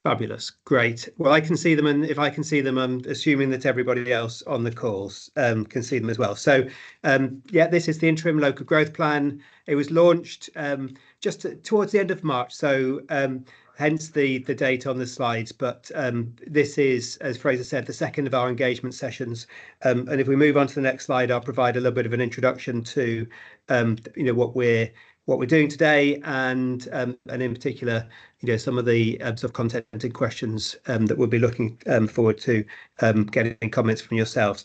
Fabulous. Great. Well, I can see them, and if I can see them, I'm assuming that everybody else on the calls can see them as well. So, yeah, this is the Interim Local Growth Plan. It was launched just towards the end of March, so hence the date on the slides. But this is, as Fraser said, the second of our engagement sessions. And if we move on to the next slide, I'll provide a little bit of an introduction to what we're doing today, and in particular, some of the sort of content and questions that we'll be looking forward to getting comments from yourselves.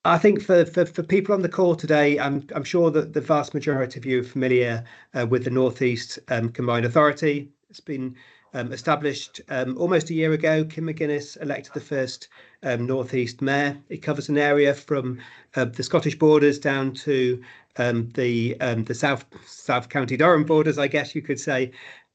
I think for people on the call today, I'm sure that the vast majority of you are familiar with the North East Combined Authority. It's been established almost a year ago. Kim McGuinness elected the first North East mayor. It covers an area from the Scottish borders down to the South County Durham borders, I guess you could say.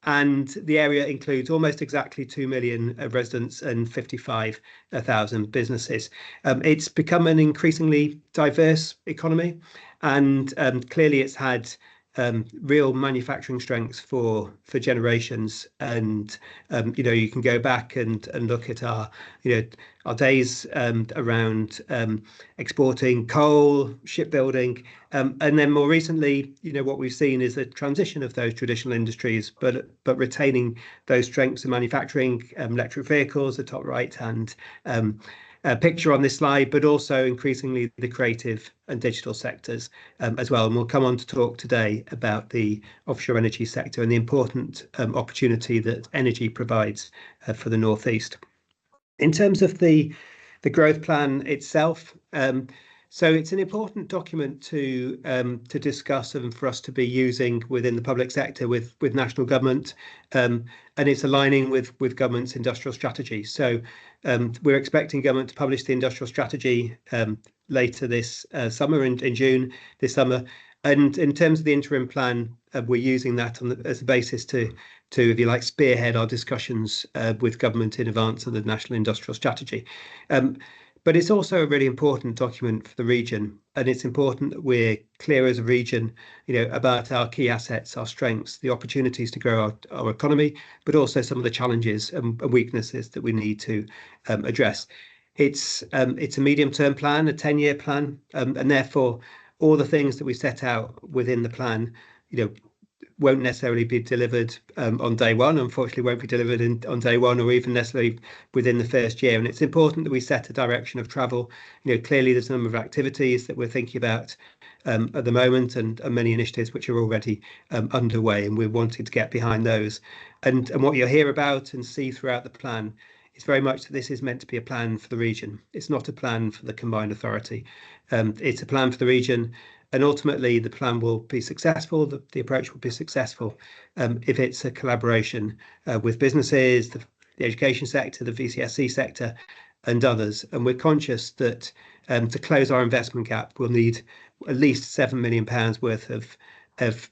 And the area includes almost exactly 2 million residents and 55,000 businesses. It's become an increasingly diverse economy, and clearly it's had real manufacturing strengths for generations. And you can go back and look at our days around exporting coal, shipbuilding, and then more recently, what we've seen is a transition of those traditional industries, but retaining those strengths in manufacturing, electric vehicles, the top right hand picture on this slide, but also increasingly the creative and digital sectors as well. And we'll come on to talk today about the offshore energy sector and the important opportunity that energy provides for the North East. In terms of the growth plan itself, so it's an important document to discuss and for us to be using within the public sector with national government, and it's aligning with government's industrial strategy. So we're expecting government to publish the industrial strategy later this summer, in June this summer. And in terms of the interim plan, we're using that as a basis to, if you like, spearhead our discussions with government in advance of the national industrial strategy. But it's also a really important document for the region, and it's important that we're clear as a region, about our key assets, our strengths, the opportunities to grow our economy, but also some of the challenges and weaknesses that we need to address. It's a medium-term plan, a 10-year plan, and therefore all the things that we set out within the plan, won't necessarily be delivered on day one. Unfortunately, won't be delivered on day one, or even necessarily within the first year. And it's important that we set a direction of travel. Clearly there's a number of activities that we're thinking about at the moment, and many initiatives which are already underway, and we're wanting to get behind those. And what you'll hear about and see throughout the plan is very much that this is meant to be a plan for the region. It's not a plan for the combined authority. It's a plan for the region. And ultimately, the plan will be successful, the approach will be successful if it's a collaboration with businesses, the education sector, the VCSC sector, and others. And we're conscious that to close our investment gap, we'll need at least £7 million worth of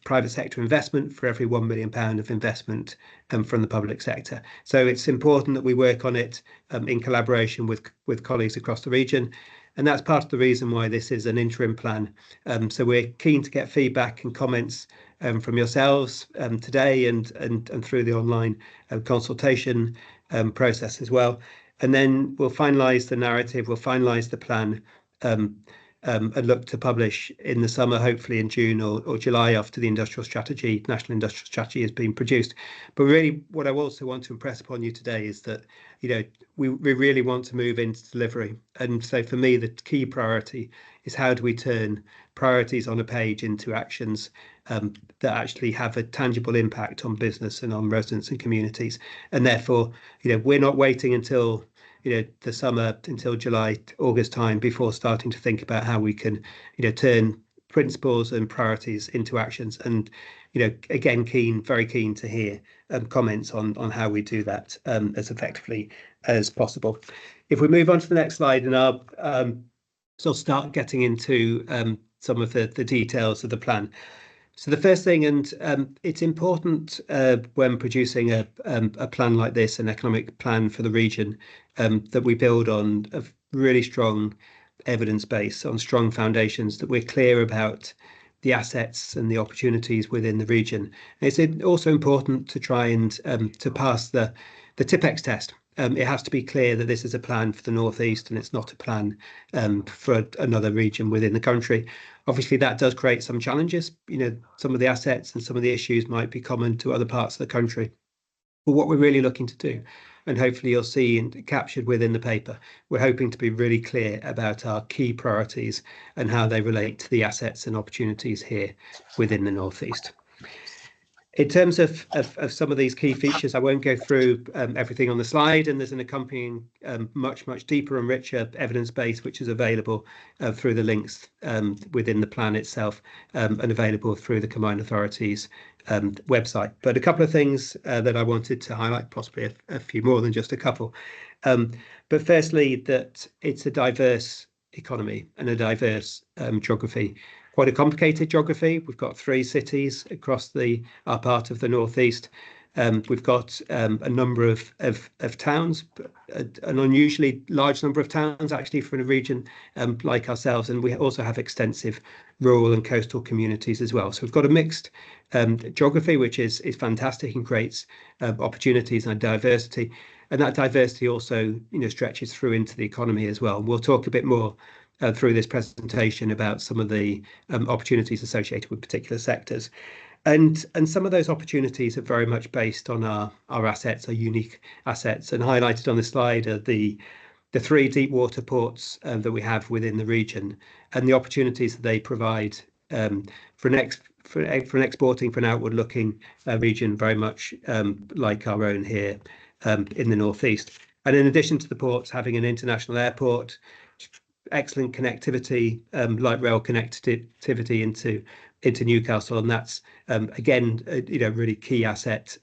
private sector investment for every £1 million of investment from the public sector. So it's important that we work on it in collaboration with colleagues across the region. And that's part of the reason why this is an interim plan. So we're keen to get feedback and comments from yourselves today and through the online consultation process as well. And then we'll finalise the narrative, we'll finalise the plan, and look to publish in the summer, hopefully in June or July, after the national industrial strategy has been produced. But really, what I also want to impress upon you today is that we really want to move into delivery. And so for me, the key priority is how do we turn priorities on a page into actions that actually have a tangible impact on business and on residents and communities. And therefore, we're not waiting until the summer, until July, August time before starting to think about how we can, turn principles and priorities into actions. And, again, very keen to hear comments on how we do that as effectively as possible. If we move on to the next slide, and I'll start getting into some of the details of the plan. So the first thing, and it's important when producing a plan like this, an economic plan for the region, that we build on a really strong evidence base, on strong foundations, that we're clear about the assets and the opportunities within the region. And it's also important to try and to pass the the TIPEX test. It has to be clear that this is a plan for the Northeast and it's not a plan for another region within the country. Obviously, that does create some challenges. Some of the assets and some of the issues might be common to other parts of the country. But what we're really looking to do, and hopefully you'll see captured within the paper, we're hoping to be really clear about our key priorities and how they relate to the assets and opportunities here within the Northeast. In terms of some of these key features, I won't go through everything on the slide, and there's an accompanying much deeper and richer evidence base which is available through the links within the plan itself and available through the Combined Authorities website. But a couple of things that I wanted to highlight, possibly a few more than just a couple. But firstly, that it's a diverse economy and a diverse geography. Quite a complicated geography. We've got 3 cities across our part of the Northeast. We've got a number of towns, an unusually large number of towns actually for a region like ourselves, and we also have extensive rural and coastal communities as well. So we've got a mixed geography, which is fantastic and creates opportunities and diversity. And that diversity also, stretches through into the economy as well. We'll talk a bit more through this presentation about some of the opportunities associated with particular sectors. And some of those opportunities are very much based on our assets, our unique assets. And highlighted on the slide are the 3 deep water ports that we have within the region and the opportunities that they provide for an exporting, for an outward-looking region, very much like our own here in the Northeast. And in addition to the ports, having an international airport, excellent connectivity, light rail connectivity into Newcastle, and that's again really key asset.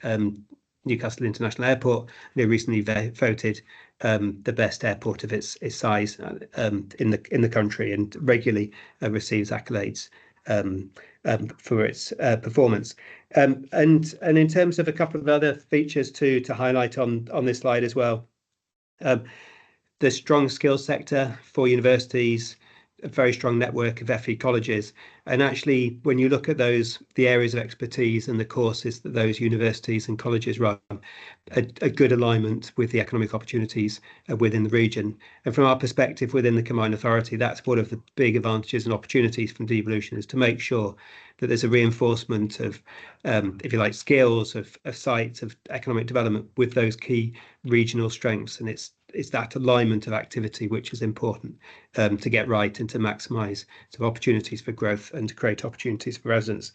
Newcastle International Airport, recently voted the best airport of its size in the country, and regularly receives accolades for its performance. And in terms of a couple of other features to highlight on this slide as well. The strong skills sector for universities, a very strong network of FE colleges. And actually, when you look at the areas of expertise and the courses that those universities and colleges run, a good alignment with the economic opportunities within the region. And from our perspective within the Combined Authority, that's one of the big advantages and opportunities from devolution, is to make sure that there's a reinforcement of, if you like, skills, of sites, of economic development with those key regional strengths. And it's that alignment of activity which is important to get right and to maximise some opportunities for growth and to create opportunities for residents.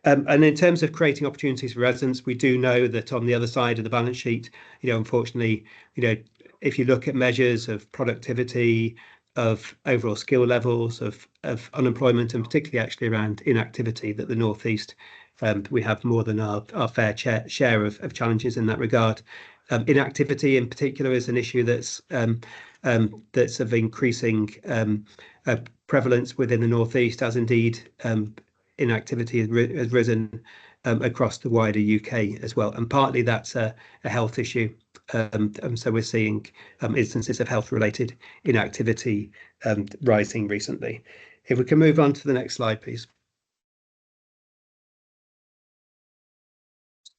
And in terms of creating opportunities for residents, we do know that on the other side of the balance sheet, unfortunately, if you look at measures of productivity, of overall skill levels, of unemployment, and particularly actually around inactivity, that the Northeast, we have more than our fair share of challenges in that regard. Inactivity in particular is an issue that's of increasing prevalence within the Northeast, as indeed inactivity has risen across the wider UK as well. And partly that's a health issue. So we're seeing instances of health-related inactivity rising recently. If we can move on to the next slide, please.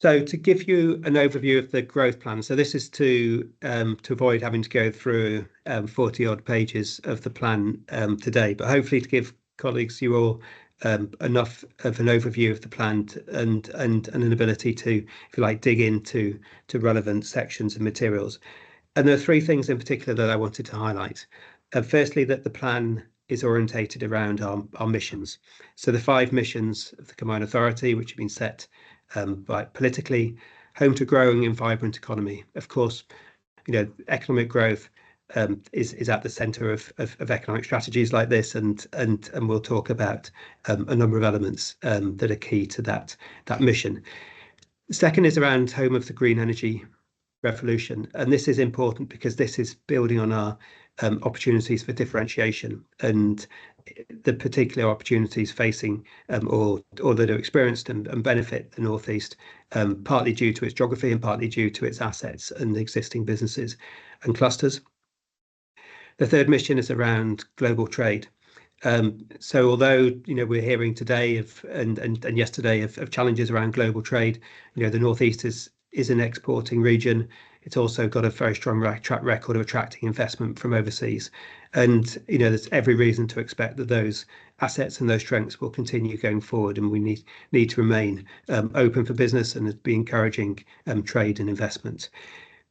So to give you an overview of the growth plan, so this is to avoid having to go through 40-odd pages of the plan today, but hopefully to give colleagues, you all, enough of an overview of the plan and an ability to, if you like, dig into relevant sections and materials. And there are 3 things in particular that I wanted to highlight. Firstly, that the plan is orientated around our missions. So the 5 missions of the Combined Authority, which have been set by politically: home to growing and vibrant economy. Of course, economic growth is at the centre of economic strategies like this, and we'll talk about a number of elements that are key to that mission. Second is around home of the green energy revolution, and this is important because this is building on our opportunities for differentiation and the particular opportunities facing or that are experienced and benefit the Northeast, partly due to its geography and partly due to its assets and existing businesses and clusters. The third mission is around global trade. So although we're hearing today and yesterday of challenges around global trade, the Northeast is an exporting region. It's also got a very strong track record of attracting investment from overseas. And there's every reason to expect that those assets and those strengths will continue going forward, and we need to remain open for business and be encouraging trade and investment.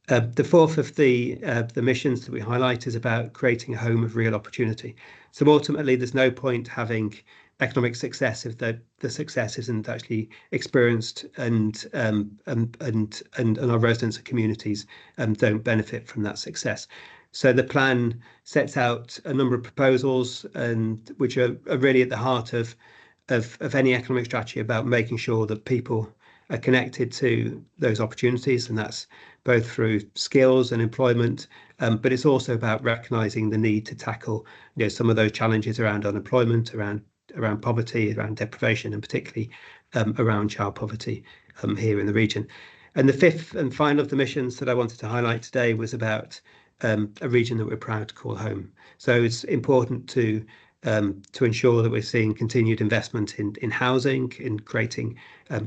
The fourth of the missions that we highlight is about creating a home of real opportunity. So ultimately, there's no point having economic success if the success isn't actually experienced, and our residents and communities don't benefit from that success. So the plan sets out a number of proposals, and which are really at the heart of any economic strategy, about making sure that people are connected to those opportunities, and that's both through skills and employment, but it's also about recognising the need to tackle some of those challenges around unemployment, around poverty, around deprivation, and particularly around child poverty here in the region. And the fifth and final of the missions that I wanted to highlight today was about a region that we're proud to call home. So it's important to ensure that we're seeing continued investment in housing, in creating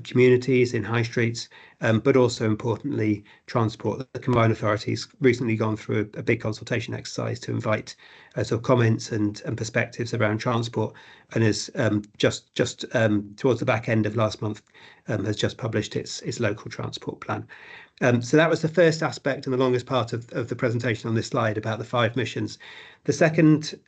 communities, in high streets, but also importantly, transport. The combined authorities recently gone through a big consultation exercise to invite sort of comments and perspectives around transport, and is just towards the back end of last month has just published its local transport plan. So that was the first aspect and the longest part of the presentation on this slide about the 5 missions. The second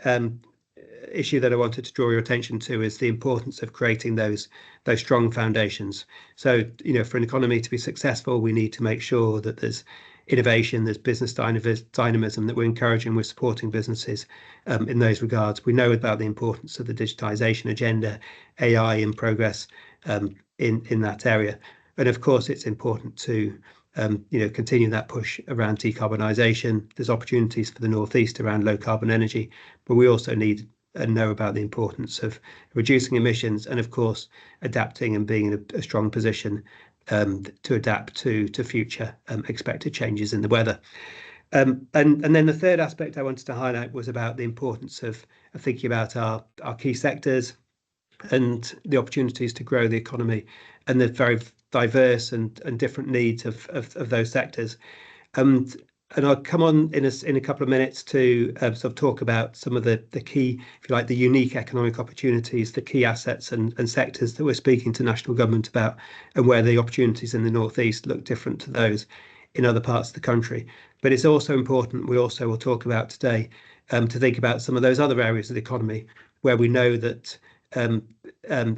issue that I wanted to draw your attention to is the importance of creating those strong foundations. So, for an economy to be successful, we need to make sure that there's innovation, there's business dynamism, that we're encouraging, we're supporting businesses in those regards. We know about the importance of the digitization agenda, AI in progress in that area. And of course, it's important to continue that push around decarbonisation. There's opportunities for the Northeast around low carbon energy, but we also need and know about the importance of reducing emissions, and of course adapting and being in a strong position to adapt to future expected changes in the weather. And then the third aspect I wanted to highlight was about the importance of thinking about our key sectors and the opportunities to grow the economy, and the very diverse and different needs of those sectors. And I'll come on in a couple of minutes to sort of talk about some of the key, if you like, the unique economic opportunities, the key assets and sectors that we're speaking to national government about, and where the opportunities in the Northeast look different to those in other parts of the country. But it's also important, we also will talk about today, to think about some of those other areas of the economy where we know that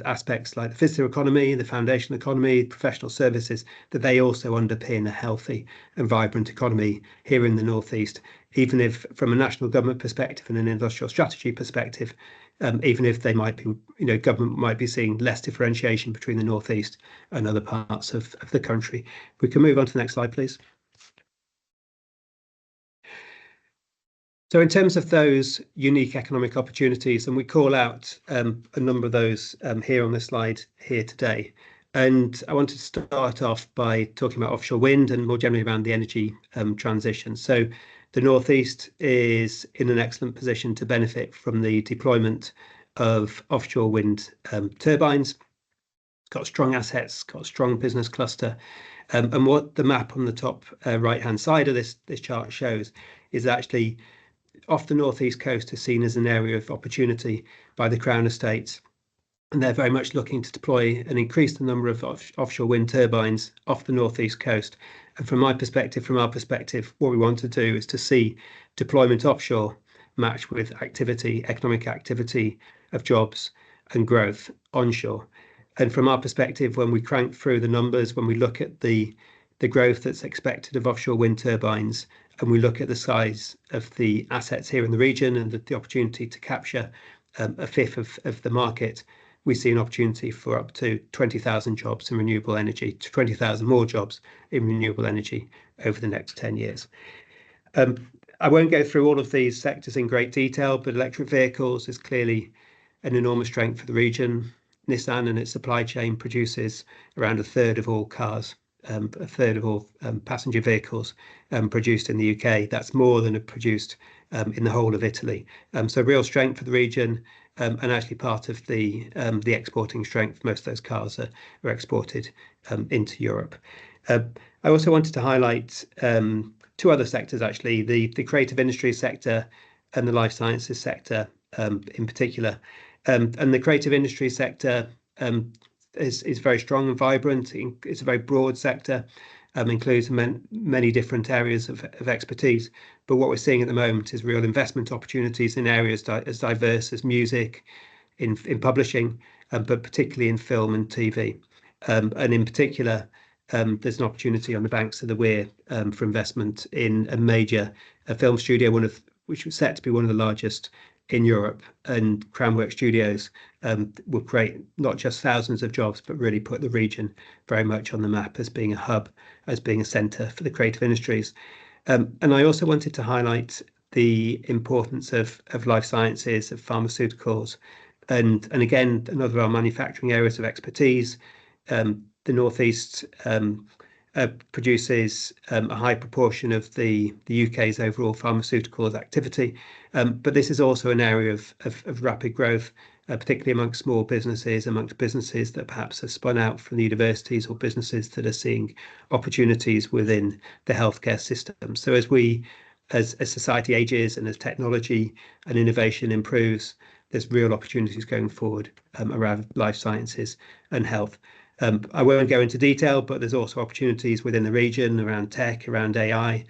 aspects like the visitor economy, the foundation economy, professional services, that they also underpin a healthy and vibrant economy here in the Northeast, even if from a national government perspective and an industrial strategy perspective, even if they might be, government might be seeing less differentiation between the Northeast and other parts of the country. We can move on to the next slide, please. So in terms of those unique economic opportunities, and we call out a number of those here on this slide here today. And I wanted to start off by talking about offshore wind and more generally around the energy transition. So the Northeast is in an excellent position to benefit from the deployment of offshore wind turbines. It's got strong assets, got a strong business cluster. And what the map on the top right-hand side of this chart shows is actually off the northeast coast is seen as an area of opportunity by the Crown Estates, and they're very much looking to deploy and increase the number of offshore wind turbines off the northeast coast. And from our perspective, what we want to do is to see deployment offshore match with economic activity of jobs and growth onshore. And from our perspective, when we crank through the numbers, when we look at the growth that's expected of offshore wind turbines, and we look at the size of the assets here in the region and the opportunity to capture a fifth of the market, we see an opportunity for up to 20,000 jobs in renewable energy, to 20,000 more jobs in renewable energy over the next 10 years. I won't go through all of these sectors in great detail, but electric vehicles is clearly an enormous strength for the region. Nissan and its supply chain produces around a third of all cars, a third of all passenger vehicles produced in the UK. That's more than are produced in the whole of Italy. So real strength for the region, and actually part of the exporting strength. Most of those cars are exported into Europe. I also wanted to highlight two other sectors, actually, the creative industry sector and the life sciences sector in particular. And the creative industry sector is very strong and vibrant. It's a very broad sector, includes many different areas of expertise. But what we're seeing at the moment is real investment opportunities in areas as diverse as music, in publishing, but particularly in film and TV. And in particular, there's an opportunity on the banks of the Wear for investment in a major film studio, which was set to be one of the largest in Europe. And Crownwork Studios will create not just thousands of jobs, but really put the region very much on the map as being a hub, as being a centre for the creative industries. And I also wanted to highlight the importance of life sciences, of pharmaceuticals, and again, another of our manufacturing areas of expertise. The Northeast produces a high proportion of the UK's overall pharmaceuticals activity, but this is also an area of rapid growth, particularly amongst small businesses, amongst businesses that perhaps have spun out from the universities, or businesses that are seeing opportunities within the healthcare system. So as society ages and as technology and innovation improves, there's real opportunities going forward around life sciences and health. I won't go into detail, but there's also opportunities within the region around tech, around AI,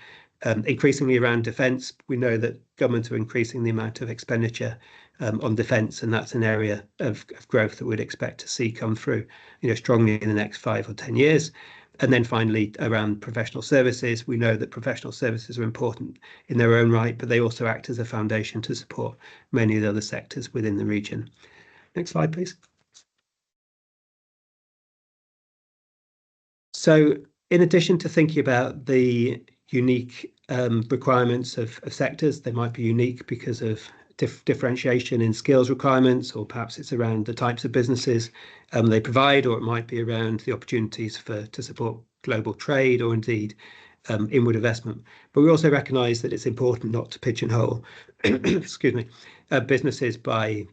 increasingly around defence. We know that governments are increasing the amount of expenditure on defence, and that's an area of growth that we'd expect to see come through, strongly in the next 5 or 10 years. And then finally, around professional services, we know that professional services are important in their own right, but they also act as a foundation to support many of the other sectors within the region. Next slide, please. So in addition to thinking about the unique requirements of sectors, they might be unique because of differentiation in skills requirements, or perhaps it's around the types of businesses they provide, or it might be around the opportunities to support global trade, or indeed inward investment. But we also recognise that it's important not to pigeonhole, excuse me, businesses by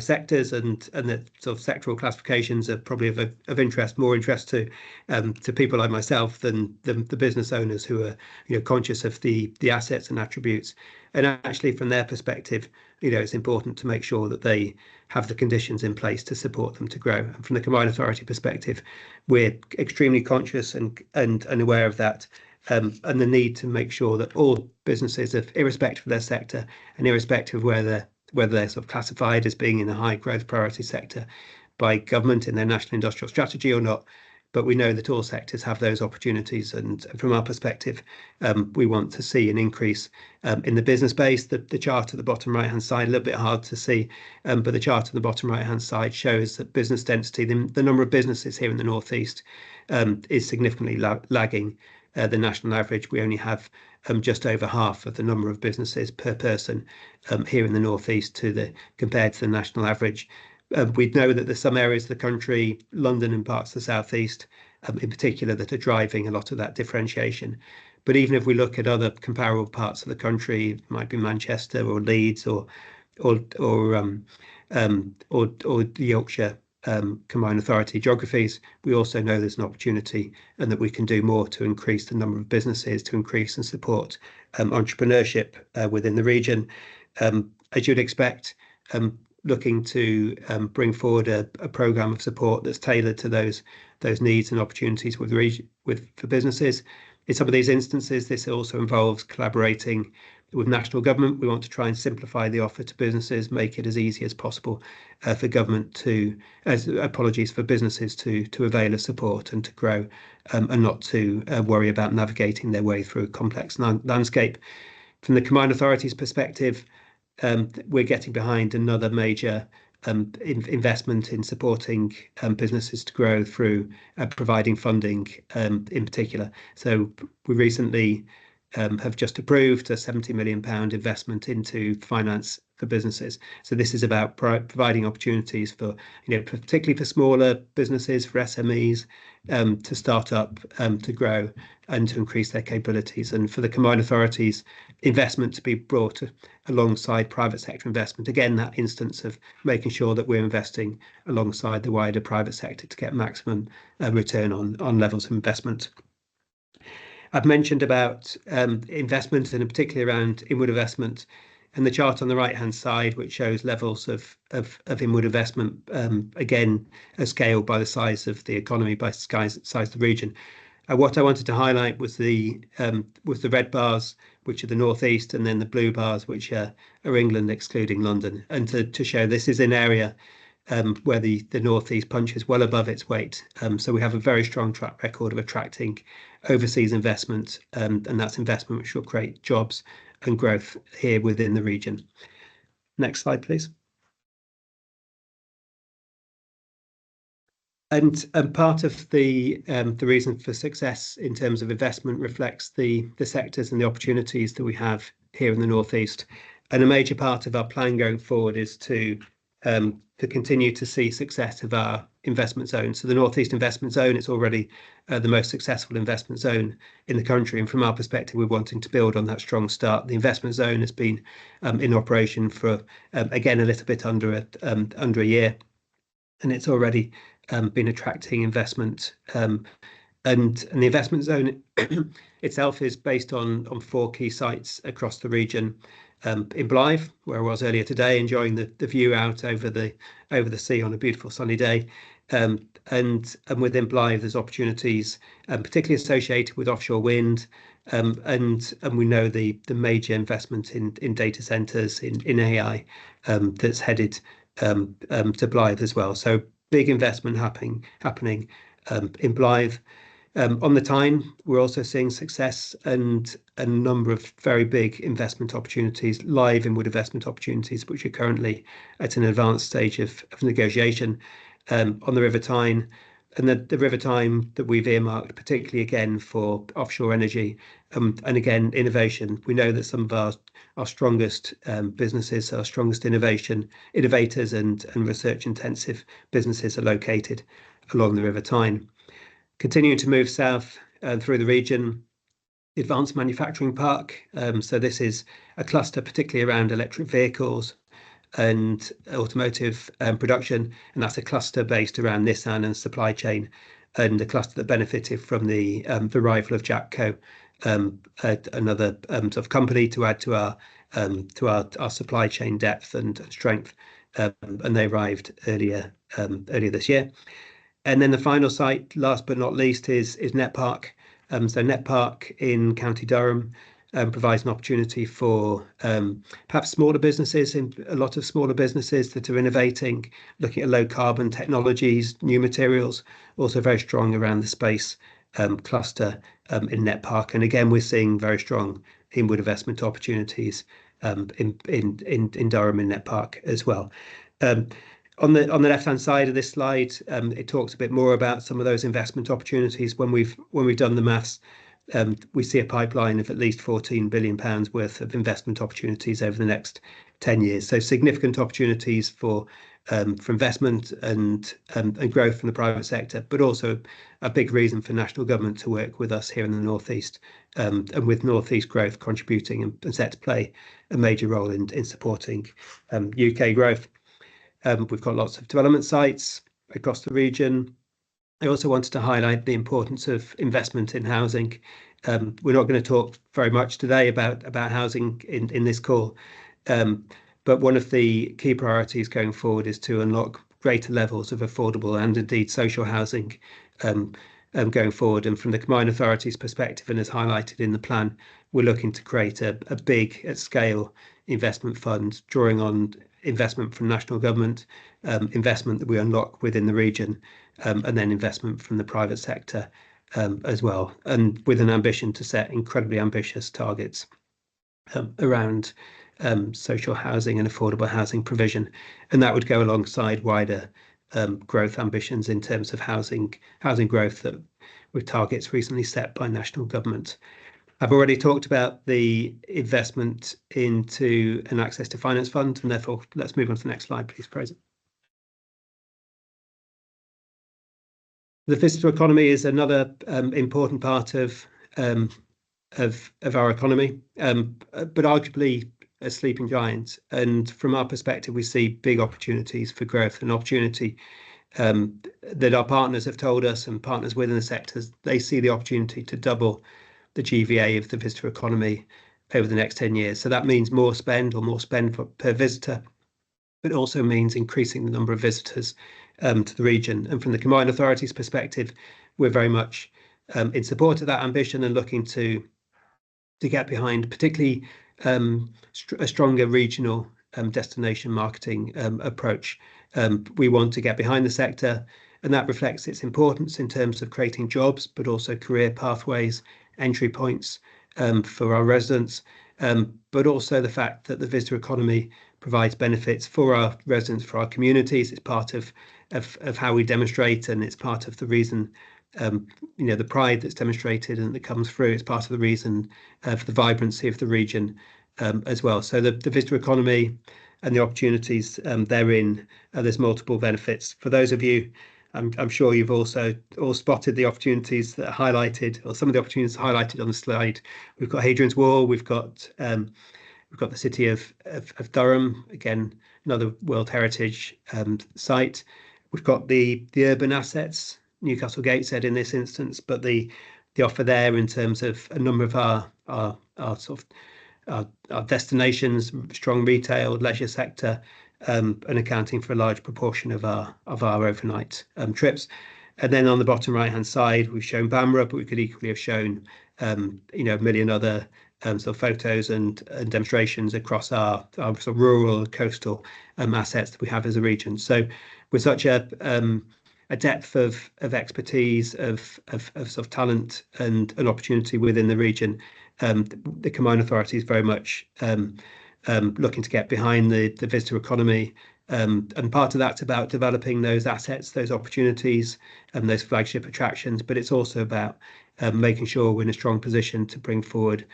sectors, and that sort of sectoral classifications are probably of more interest to people like myself than the business owners who are conscious of the assets and attributes. And actually, from their perspective, it's important to make sure that they have the conditions in place to support them to grow. And from the Combined Authority perspective, we're extremely conscious and aware of that. And the need to make sure that all businesses, irrespective of their sector and irrespective of whether they're sort of classified as being in a high growth priority sector by government in their national industrial strategy or not, but we know that all sectors have those opportunities. And from our perspective, we want to see an increase in the business base. The chart at the bottom right hand side, a little bit hard to see, but the chart at the bottom right hand side shows that business density, the number of businesses here in the Northeast, is significantly lagging the national average. We only have just over half of the number of businesses per person here in the Northeast compared to the national average. We know that there's some areas of the country, London and parts of the southeast in particular, that are driving a lot of that differentiation. But even if we look at other comparable parts of the country, it might be Manchester or Leeds or the Yorkshire Combined Authority geographies, we also know there's an opportunity and that we can do more to increase the number of businesses, to increase and support entrepreneurship within the region. As you'd expect, looking to bring forward a programme of support that's tailored to those needs and opportunities for businesses. In some of these instances, this also involves collaborating with national government. We want to try and simplify the offer to businesses, make it as easy as possible for businesses to avail of support and to grow, and not to worry about navigating their way through a complex landscape. From the Combined Authority's perspective, we're getting behind another major investment in supporting businesses to grow through providing funding in particular. So we recently have just approved a £70 million investment into finance for businesses. So this is about providing opportunities for, particularly for smaller businesses, for SMEs, to start up, to grow and to increase their capabilities. And for the Combined Authorities, investment to be brought alongside private sector investment. Again, that instance of making sure that we're investing alongside the wider private sector to get maximum return on levels of investment. I've mentioned about investment and particularly around inward investment, and the chart on the right-hand side, which shows levels of inward investment, again, scaled by the size of the economy, by size of the region. What I wanted to highlight was the red bars, which are the northeast, and then the blue bars, which are England, excluding London, and to show this is an area where the northeast punches well above its weight. So we have a very strong track record of attracting overseas investment, and that's investment which will create jobs and growth here within the region. Next slide, please. And part of the reason for success in terms of investment reflects the sectors and the opportunities that we have here in the northeast. And a major part of our plan going forward is to continue to see success of our investment zone. So the Northeast Investment Zone, it's already the most successful investment zone in the country. And from our perspective, we're wanting to build on that strong start. The investment zone has been in operation for, again, a little bit under a year. And it's already been attracting investment. And the investment zone itself is based on 4 key sites across the region. In Blythe, where I was earlier today, enjoying the view out over the sea on a beautiful sunny day, and within Blythe there's opportunities, particularly associated with offshore wind, and we know the major investment in data centres, in AI, that's headed to Blythe as well. So big investment happening in Blythe. On the Tyne, we're also seeing success and a number of very big investment opportunities, live inward investment opportunities, which are currently at an advanced stage of negotiation on the River Tyne. And the River Tyne that we've earmarked, particularly again for offshore energy, and again, innovation. We know that some of our strongest businesses, our strongest innovators and research intensive businesses are located along the River Tyne. Continuing to move south through the region, Advanced Manufacturing Park. So this is a cluster particularly around electric vehicles and automotive production, and that's a cluster based around Nissan and supply chain, and a cluster that benefited from the arrival of Jackco, another sort of company to add to our supply chain depth and strength, and they arrived earlier this year. And then the final site, last but not least, is Net Park. So Net Park in County Durham provides an opportunity for perhaps smaller businesses, a lot of smaller businesses that are innovating, looking at low carbon technologies, new materials, also very strong around the space cluster in Net Park. And again, we're seeing very strong inward investment opportunities in Durham in Net Park as well. On the left-hand side of this slide, it talks a bit more about some of those investment opportunities. When we've done the maths, we see a pipeline of at least £14 billion worth of investment opportunities over the next 10 years. So significant opportunities for investment and growth from the private sector, but also a big reason for national government to work with us here in the Northeast, and with Northeast growth contributing and set to play a major role in supporting UK growth. We've got lots of development sites across the region. I also wanted to highlight the importance of investment in housing. We're not going to talk very much today about housing in this call, but one of the key priorities going forward is to unlock greater levels of affordable and indeed social housing going forward. And from the Combined Authorities perspective, and as highlighted in the plan, we're looking to create a big at scale investment fund, drawing on investment from national government, investment that we unlock within the region, and then investment from the private sector as well, and with an ambition to set incredibly ambitious targets around social housing and affordable housing provision. And that would go alongside wider growth ambitions in terms of housing growth, that with targets recently set by national government. I've already talked about the investment into an access to finance fund, and therefore let's move on to the next slide, please, President. The visitor economy is another important part of our economy, but arguably a sleeping giant. And from our perspective, we see big opportunities for growth, an opportunity that our partners have told us, and partners within the sectors, they see the opportunity to double the GVA of the visitor economy over the next 10 years. So that means more spend per visitor, but also means increasing the number of visitors to the region. And from the combined authorities perspective, we're very much in support of that ambition and looking to get behind particularly a stronger regional destination marketing approach. We want to get behind the sector, and that reflects its importance in terms of creating jobs, but also career pathways, entry points for our residents, but also the fact that the visitor economy provides benefits for our residents, for our communities. It's part of how we demonstrate, and it's part of the reason, the pride that's demonstrated and that comes through. It's part of the reason for the vibrancy of the region as well. So the visitor economy and the opportunities therein, there's multiple benefits. For those of you, I'm sure you've also all spotted the opportunities that are highlighted, or some of the opportunities highlighted on the slide. We've got Hadrian's Wall, we've got the city of Durham, again, another World Heritage site. We've got the urban assets, Newcastle Gateshead in this instance, but the offer there in terms of a number of our destinations, strong retail, leisure sector, and accounting for a large proportion of our overnight trips. And then on the bottom right hand side, we've shown Bamburgh, but we could equally have shown a million other photos and demonstrations across our sort of rural coastal assets that we have as a region. So with such a depth of expertise, of sort of talent and an opportunity within the region, the combined authority is very much looking to get behind the visitor economy. And part of that's about developing those assets, those opportunities, and those flagship attractions. But it's also about making sure we're in a strong position to bring forward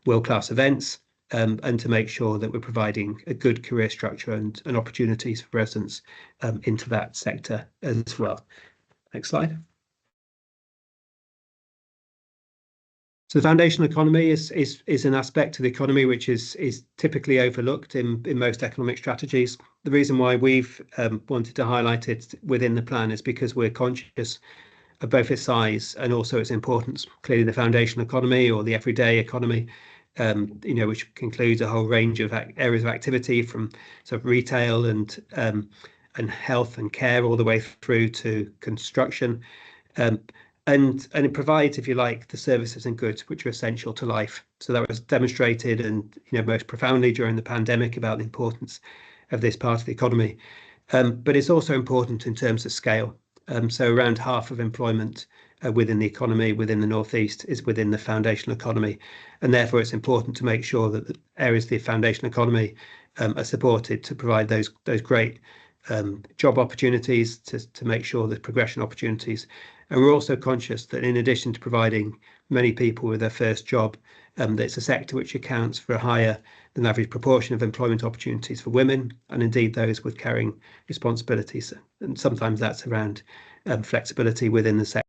world-class events, and to make sure that we're providing a good career structure and opportunities for residents into that sector as well. Next slide. So the foundational economy is an aspect of the economy which is typically overlooked in most economic strategies. The reason why we've wanted to highlight it within the plan is because we're conscious of both its size and also its importance. Clearly, the foundational economy, or the everyday economy, which includes a whole range of areas of activity, from sort of retail and health and care, all the way through to construction. And it provides, if you like, the services and goods which are essential to life. So that was demonstrated, and most profoundly during the pandemic, about the importance of this part of the economy. But it's also important in terms of scale. So around half of employment within the economy, within the Northeast, is within the foundational economy, and therefore it's important to make sure that the areas of the foundational economy are supported to provide those great job opportunities, to make sure there's progression opportunities. And we're also conscious that in addition to providing many people with their first job, that it's a sector which accounts for a higher than average proportion of employment opportunities for women, and indeed those with carrying responsibilities. And sometimes that's around flexibility within the sector,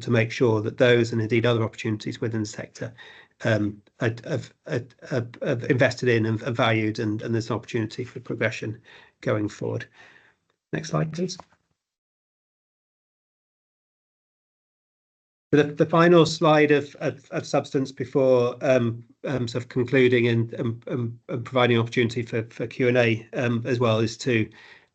to make sure that those and indeed other opportunities within the sector have invested in and valued, and there's an opportunity for progression going forward. Next slide, please. The final slide of substance before sort of concluding and providing opportunity for Q&A as well, is to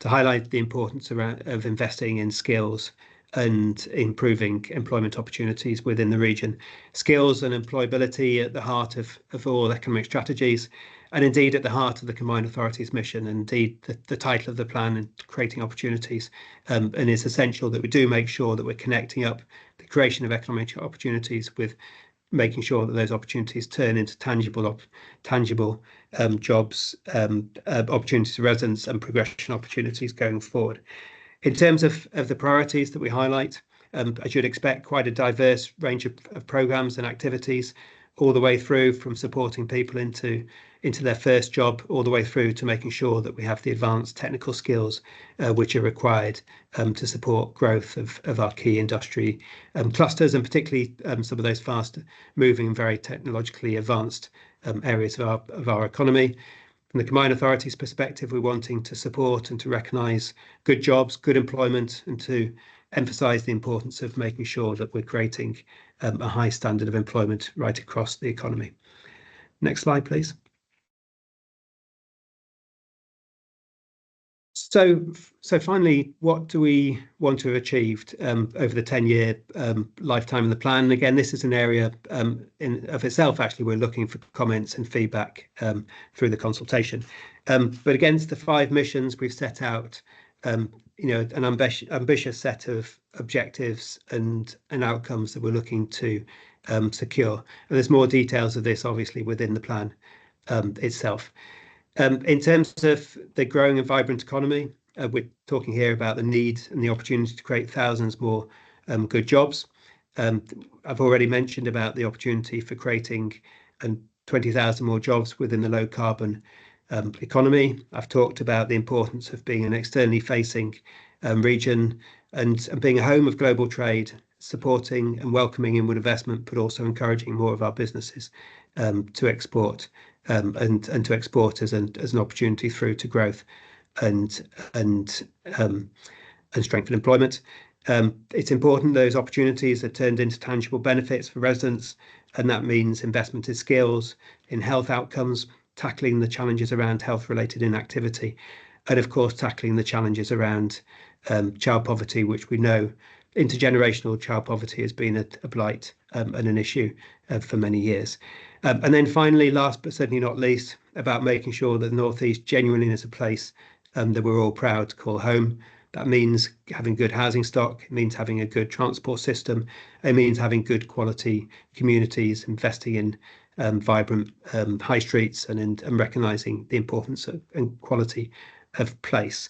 highlight the importance of investing in skills and improving employment opportunities within the region. Skills and employability at the heart of all economic strategies, and indeed at the heart of the combined authorities mission, and indeed the title of the plan, and creating opportunities. And it's essential that we do make sure that we're connecting up the creation of economic opportunities with making sure that those opportunities turn into tangible jobs, opportunities for residents, and progression opportunities going forward. In terms of the priorities that we highlight, I should expect quite a diverse range of programmes and activities, all the way through from supporting people into their first job, all the way through to making sure that we have the advanced technical skills which are required to support growth of our key industry clusters, and particularly some of those fast moving and very technologically advanced areas of our economy. From the Combined Authorities perspective, we're wanting to support and to recognise good jobs, good employment, and to emphasise the importance of making sure that we're creating a high standard of employment right across the economy. Next slide, please. So finally, what do we want to have achieved over the 10-year lifetime of the plan? Again, this is an area in of itself, actually, we're looking for comments and feedback through the consultation. But against the 5 missions, we've set out an ambitious set of objectives and outcomes that we're looking to secure. And there's more details of this, obviously, within the plan itself. In terms of the growing and vibrant economy, we're talking here about the need and the opportunity to create thousands more good jobs. I've already mentioned about the opportunity for creating 20,000 more jobs within the low carbon economy. I've talked about the importance of being an externally facing region and being a home of global trade, supporting and welcoming inward investment, but also encouraging more of our businesses to export and to export as an opportunity through to growth and strengthen employment. It's important those opportunities are turned into tangible benefits for residents, and that means investment in skills, in health outcomes, tackling the challenges around health-related inactivity, and of course tackling the challenges around child poverty, which we know intergenerational child poverty has been a blight and an issue for many years. And then finally, last but certainly not least, about making sure that the North East genuinely is a place that we're all proud to call home. That means having good housing stock, it means having a good transport system, it means having good quality communities, investing in vibrant high streets and recognising the importance and quality of place.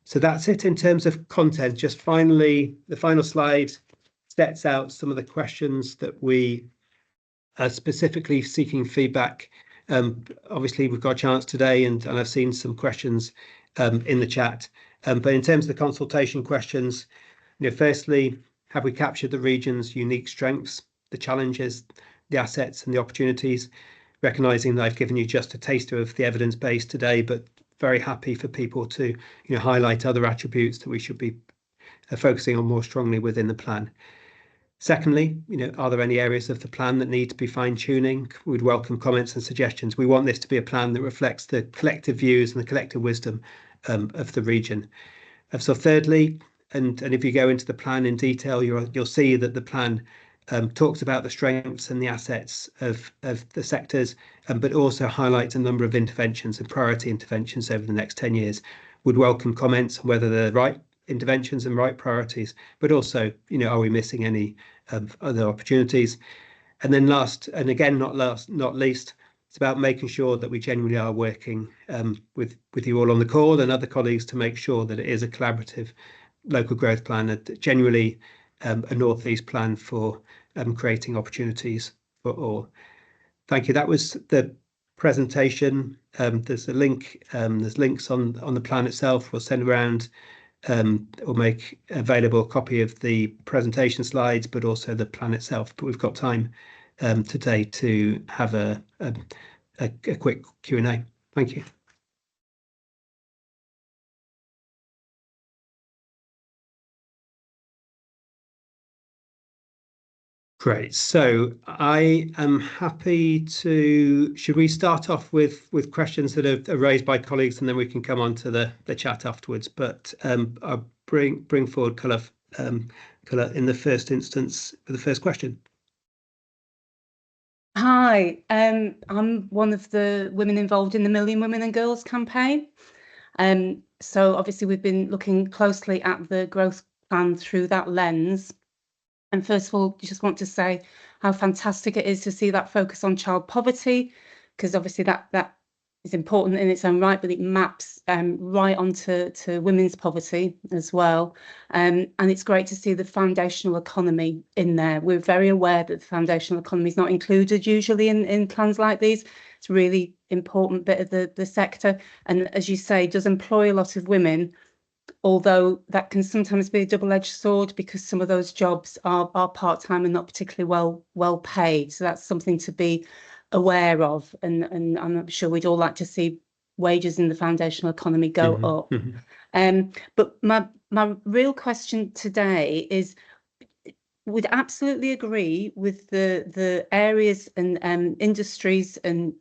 So that's it in terms of content. Just finally, the final slide sets out some of the questions that we are specifically seeking feedback. Obviously, we've got a chance today, and I've seen some questions in the chat. But in terms of the consultation questions, firstly, have we captured the region's unique strengths, the challenges, the assets, and the opportunities? Recognising that I've given you just a taster of the evidence base today, but very happy for people to highlight other attributes that we should be focusing on more strongly within the plan. Secondly, are there any areas of the plan that need to be fine-tuning? We'd welcome comments and suggestions. We want this to be a plan that reflects the collective views and the collective wisdom of the region. So thirdly, and if you go into the plan in detail, you'll see that the plan talks about the strengths and the assets of the sectors, but also highlights a number of interventions and priority interventions over the next 10 years. Would welcome comments on whether they're right interventions and right priorities, but also, are we missing any other opportunities? And then last, and again, not least, it's about making sure that we genuinely are working with you all on the call and other colleagues to make sure that it is a collaborative local growth plan, genuinely a North East plan for creating opportunities for all. Thank you. That was the presentation. There's a link. There's links on the plan itself. We'll send around or make available a copy of the presentation slides, but also the plan itself. But we've got time today to have a quick Q&A. Thank you. Great. So I am happy to. Should we start off with questions that are raised by colleagues, and then we can come on to the chat afterwards? But I'll bring forward Colour in the first instance for the first question. Hi, I'm one of the women involved in the Million Women and Girls campaign. So obviously we've been looking closely at the growth plan through that lens. And first of all, just want to say how fantastic it is to see that focus on child poverty, because obviously that is important in its own right, but it maps right onto women's poverty as well. And it's great to see the foundational economy in there. We're very aware that the foundational economy is not included usually in plans like these. It's a really important bit of the sector. And as you say, does employ a lot of women, although that can sometimes be a double-edged sword because some of those jobs are part-time and not particularly well paid. So that's something to be aware of, and I'm sure we'd all like to see wages in the foundational economy go up. But my real question today is, would absolutely agree with the areas and industries and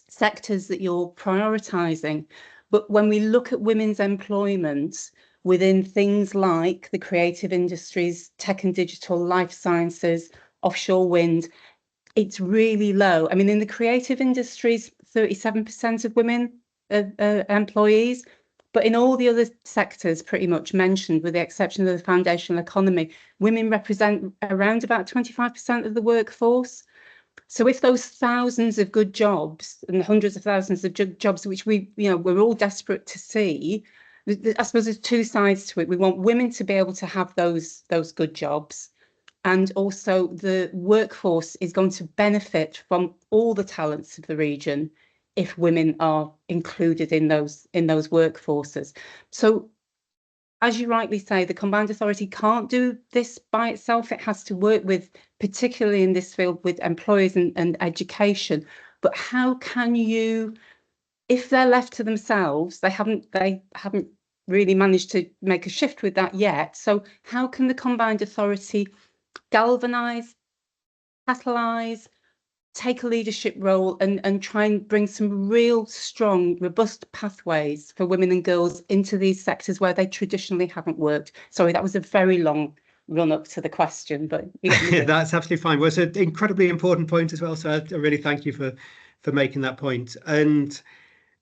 sectors that you're prioritising. But when we look at women's employment within things like the creative industries, tech and digital, life sciences, offshore wind, it's really low. I mean, in the creative industries, 37% of women are employees. But in all the other sectors pretty much mentioned, with the exception of the foundational economy, women represent around about 25% of the workforce. So if those thousands of good jobs and hundreds of thousands of jobs, which we're all desperate to see, I suppose there's two sides to it. We want women to be able to have those good jobs. And also the workforce is going to benefit from all the talents of the region if women are included in those workforces. So as you rightly say, the Combined Authority can't do this by itself. It has to work with, particularly in this field, with employers and education. But how can you, if they're left to themselves, they haven't really managed to make a shift with that yet. So how can the Combined Authority galvanise, catalyse, take a leadership role and try and bring some real strong, robust pathways for women and girls into these sectors where they traditionally haven't worked? Sorry, that was a very long run up to the question, but that's absolutely fine. Well, it's an incredibly important point as well. So I really thank you for making that point.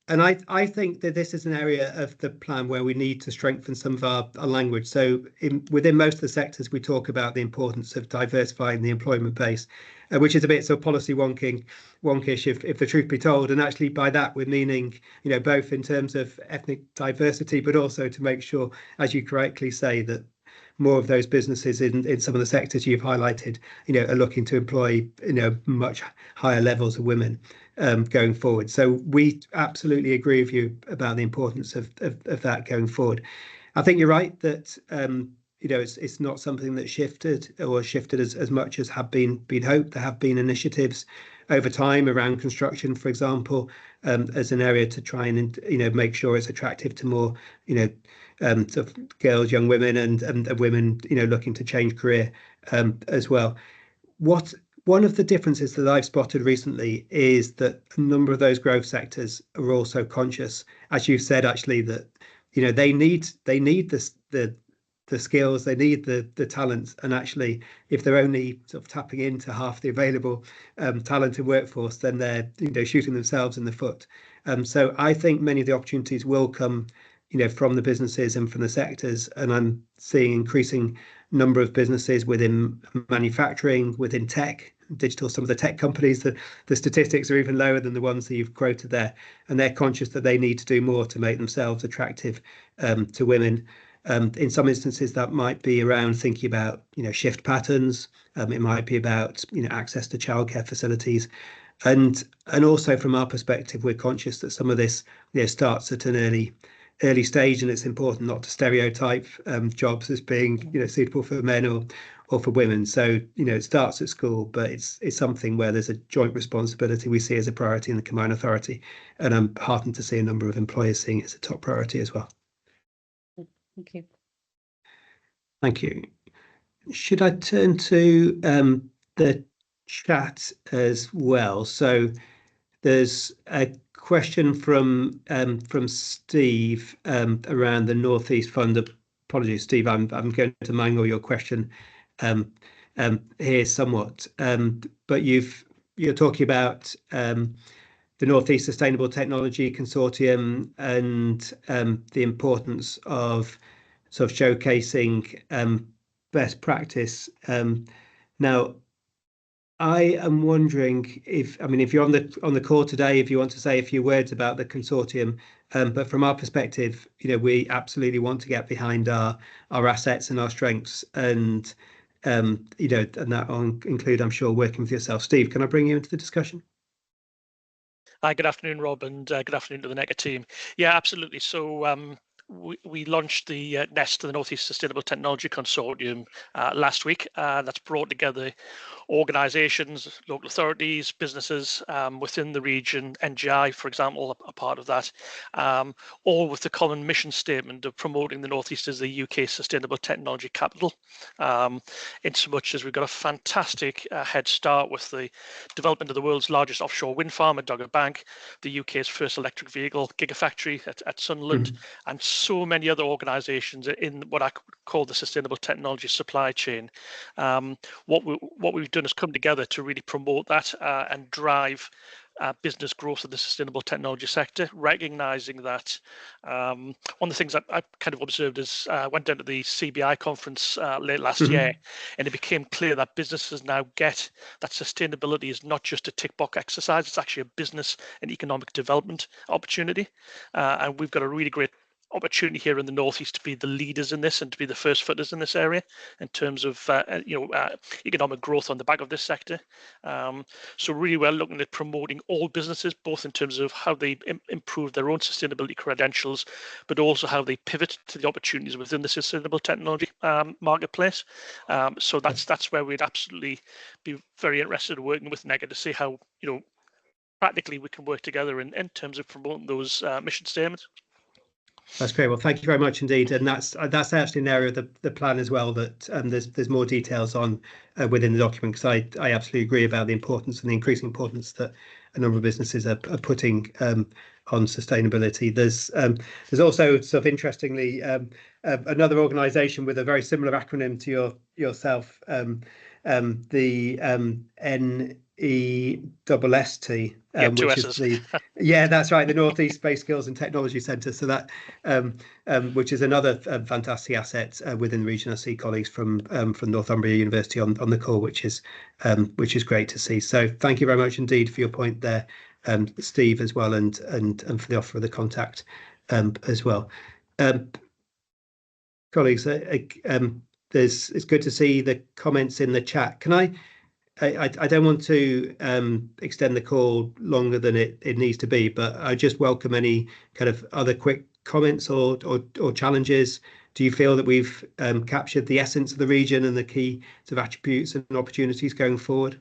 And I think that this is an area of the plan where we need to strengthen some of our language. So within most of the sectors, we talk about the importance of diversifying the employment base, which is a bit sort of policy wonkish, if the truth be told. And actually by that, we're meaning, both in terms of ethnic diversity, but also to make sure, as you correctly say, that more of those businesses in some of the sectors you've highlighted, are looking to employ, much higher levels of women going forward. So we absolutely agree with you about the importance of that going forward. I think you're right that it's not something that shifted as much as have been hoped. There have been initiatives over time around construction, for example, as an area to try and make sure it's attractive to more sort of girls, young women, and women looking to change career as well. One of the differences that I've spotted recently is that a number of those growth sectors are also conscious, as you've said, actually, that they need the skills, they need the talents, and actually, if they're only sort of tapping into half the available talented workforce, then they're shooting themselves in the foot. So I think many of the opportunities will come from the businesses and from the sectors, and I'm seeing increasing number of businesses within manufacturing, within tech, digital. Some of the tech companies, the statistics are even lower than the ones that you've quoted there, and they're conscious that they need to do more to make themselves attractive to women. In some instances, that might be around thinking about shift patterns. It might be about access to childcare facilities, and also from our perspective, we're conscious that some of this starts at an early stage, and it's important not to stereotype jobs as being suitable for men or for women. So it starts at school, but it's something where there's a joint responsibility we see as a priority in the Combined Authority, and I'm heartened to see a number of employers seeing it as a top priority as well. Thank you. Thank you. Should I turn to the chat as well? So there's a question from Steve around the Northeast Fund. Apologies, Steve, I'm going to mangle your question here somewhat, but you're talking about the Northeast Sustainable Technology Consortium and the importance of sort of showcasing best practice. Now, I am wondering if you're on the call today, if you want to say a few words about the consortium, but from our perspective, we absolutely want to get behind our assets and our strengths, and and that will include, I'm sure, working with yourself. Steve, can I bring you into the discussion? Hi, good afternoon, Rob, and good afternoon to the NECA team. Yeah, absolutely. So we launched the NEST, the North East Sustainable Technology Consortium, last week. That's brought together organisations, local authorities, businesses within the region. NGI, for example, a part of that, all with the common mission statement of promoting the North East as the UK sustainable technology capital. In so much as we've got a fantastic head start with the development of the world's largest offshore wind farm at Dogger Bank, the UK's first electric vehicle gigafactory at Sunderland, and so many other organisations in what I call the sustainable technology supply chain. What we've done is come together to really promote that and drive business growth in the sustainable technology sector, recognising that one of the things that I kind of observed is went down to the CBI conference late last year, and it became clear that businesses now get that sustainability is not just a tick box exercise, it's actually a business and economic development opportunity. And we've got a really great opportunity here in the Northeast to be the leaders in this and to be the first footers in this area in terms of economic growth on the back of this sector. So really well looking at promoting all businesses, both in terms of how they improve their own sustainability credentials, but also how they pivot to the opportunities within the sustainable technology marketplace. So that's where we'd absolutely be very interested in working with NEGA to see how practically we can work together in terms of promoting those mission statements. That's great. Well, thank you very much indeed. And that's actually an area of the plan as well that there's more details on within the document, because I absolutely agree about the importance and the increasing importance that a number of businesses are putting on sustainability. There's also sort of interestingly another organisation with a very similar acronym to yourself, the NESST, which is that's right, the North East Space Skills and Technology Centre. So that which is another fantastic asset within the region. I see colleagues from Northumbria University on the call, which is great to see. So thank you very much indeed for your point there, Steve, as well, and for the offer of the contact as well. Colleagues, it's good to see the comments in the chat. Can I don't want to extend the call longer than it needs to be, but I just welcome any kind of other quick comments or challenges. Do you feel that we've captured the essence of the region and the key sort of attributes and opportunities going forward?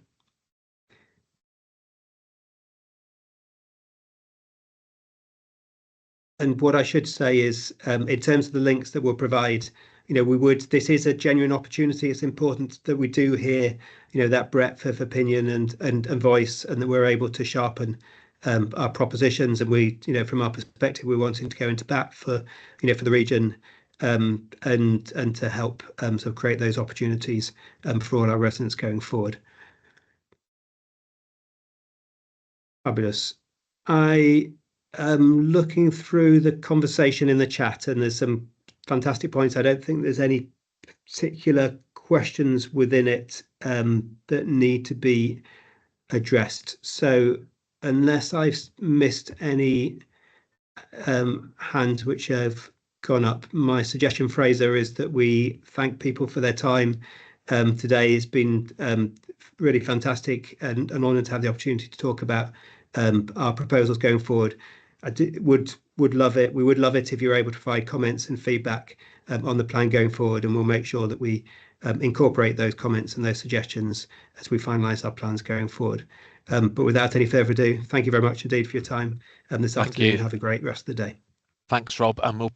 And what I should say is, in terms of the links that we'll provide, this is a genuine opportunity. It's important that we do hear, that breadth of opinion and voice, and that we're able to sharpen our propositions. And we, from our perspective, we're wanting to go into bat for the region, and to help sort of create those opportunities for all our residents going forward. Fabulous. I am looking through the conversation in the chat, and there's some fantastic points. I don't think there's any particular questions within it that need to be addressed. So unless I've missed any hands which have gone up, my suggestion, Fraser, is that we thank people for their time today. It's been really fantastic and an honour to have the opportunity to talk about our proposals going forward. Would love it. We would love it if you're able to provide comments and feedback on the plan going forward, and we'll make sure that we incorporate those comments and those suggestions as we finalise our plans going forward. But without any further ado, thank you very much indeed for your time this afternoon. Have a great rest of the day. Thanks, Rob, and we'll